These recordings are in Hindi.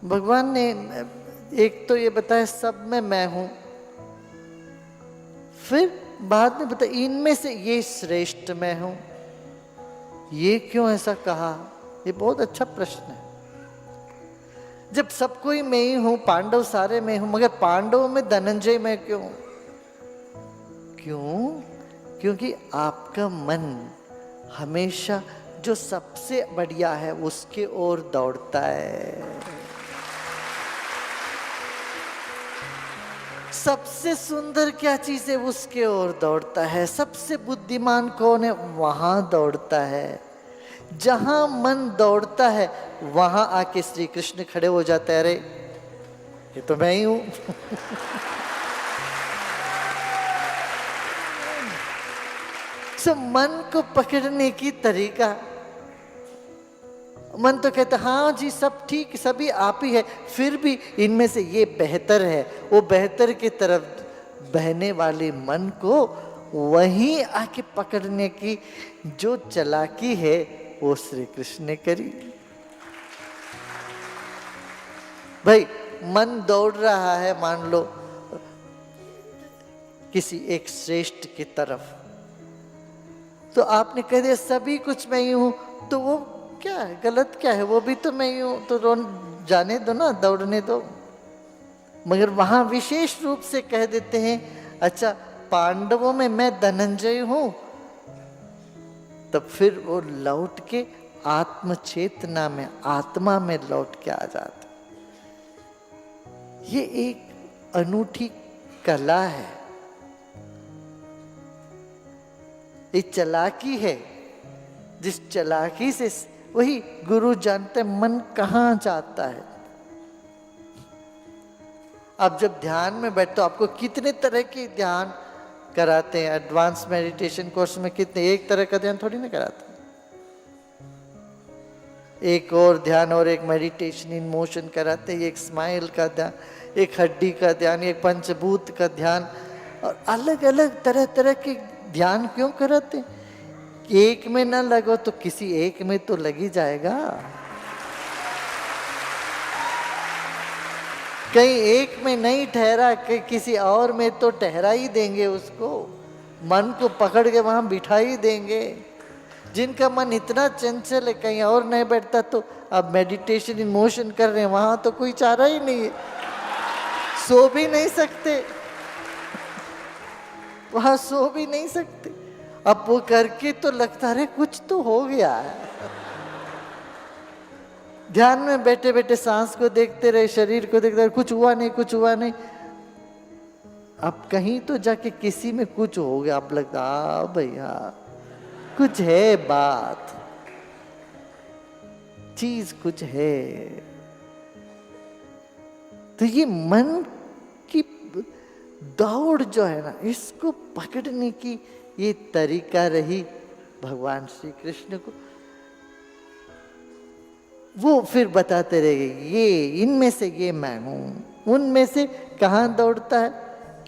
भगवान ने एक तो ये बताया सब में मैं हूं, फिर बाद में बताया इनमें से ये श्रेष्ठ मैं हूं। ये क्यों ऐसा कहा? ये बहुत अच्छा प्रश्न है। जब सब कोई मैं ही हूं, पांडव सारे मैं हूं, मगर पांडवों में धनंजय मैं क्यों? क्यों? क्योंकि आपका मन हमेशा जो सबसे बढ़िया है उसके ओर दौड़ता है। सबसे सुंदर क्या चीज है उसके ओर दौड़ता है। सबसे बुद्धिमान कौन है वहां दौड़ता है। जहां मन दौड़ता है वहां आके श्री कृष्ण खड़े हो जाते हैं। अरे ये तो मैं ही हूं। सो मन को पकड़ने की तरीका, मन तो कहता हाँ जी सब ठीक, सभी आप ही है, फिर भी इनमें से ये बेहतर है। वो बेहतर की तरफ बहने वाले मन को वहीं आके पकड़ने की जो चालाकी है वो श्री कृष्ण ने करी। भाई मन दौड़ रहा है मान लो किसी एक श्रेष्ठ की तरफ, तो आपने कह दिया सभी कुछ मैं ही हूं, तो वो क्या है, गलत क्या है? वो भी तो मैं ही हूं, तो जाने दो ना, दौड़ने दो। मगर वहां विशेष रूप से कह देते हैं अच्छा पांडवों में मैं धनंजय हूं, तब फिर वो लौट के आत्म चेतना में, आत्मा में लौट के आ जाते। ये एक अनूठी कला है, ये चालाकी है, जिस चालाकी से वही गुरु जानते मन कहां जाता है। आप जब ध्यान में बैठते हो आपको कितने तरह के ध्यान कराते हैं। एडवांस मेडिटेशन कोर्स में कितने, एक तरह का ध्यान थोड़ी ना कराते। एक और ध्यान और एक मेडिटेशन इन मोशन कराते हैं, एक स्माइल का ध्यान, एक हड्डी का ध्यान, एक पंचभूत का ध्यान, और अलग अलग तरह तरह के ध्यान क्यों कराते? एक में ना लगो तो किसी एक में तो लगी जाएगा। कहीं एक में नहीं ठहरा कि किसी और में तो ठहरा ही देंगे उसको, मन को पकड़ के वहां बिठा ही देंगे। जिनका मन इतना चंचल है कहीं और नहीं बैठता, तो अब मेडिटेशन इन मोशन कर रहे हैं, वहां तो कोई चारा ही नहीं है, सो भी नहीं सकते, वहां सो भी नहीं सकते। अब वो करके तो लगता है कुछ तो हो गया है। ध्यान में बैठे बैठे सांस को देखते रहे, शरीर को देखते रहे, कुछ हुआ नहीं, कुछ हुआ नहीं। अब कहीं तो जाके किसी में कुछ हो गया, अब लगता भैया कुछ है, बात चीज कुछ है। तो ये मन की दौड़ जो है ना, इसको पकड़ने की ये तरीका रही भगवान श्री कृष्ण को। वो फिर बताते रहे ये इनमें से ये मैं हूं, उनमें से कहां दौड़ता है?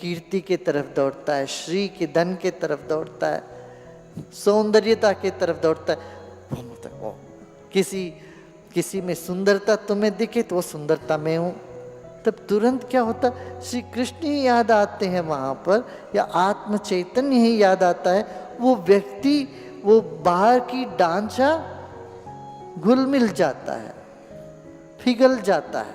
कीर्ति के तरफ दौड़ता है, श्री के धन के तरफ दौड़ता है, सौंदर्यता के तरफ दौड़ता है। वो मतलब वो किसी में सुंदरता तुम्हें दिखे तो वो सुंदरता में हूं, तब तुरंत क्या होता? श्री कृष्ण ही याद आते हैं वहां पर, या आत्म चैतन्य ही याद आता है। वो व्यक्ति वो बाहर की ढांचा घुल मिल जाता है, पिघल जाता है।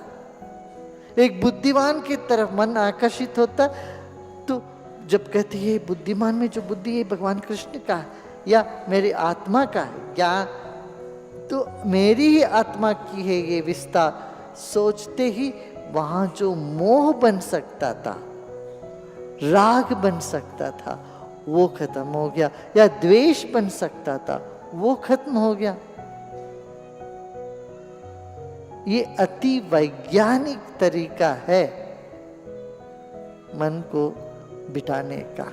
एक बुद्धिमान की तरफ मन आकर्षित होता, तो जब कहते हैं बुद्धिमान में जो बुद्धि है भगवान कृष्ण का है या मेरी आत्मा का है, या तो मेरी ही आत्मा की है ये विस्तार, सोचते ही वहां जो मोह बन सकता था, राग बन सकता था, वो खत्म हो गया, या द्वेष बन सकता था वो खत्म हो गया। ये अति वैज्ञानिक तरीका है मन को बिठाने का।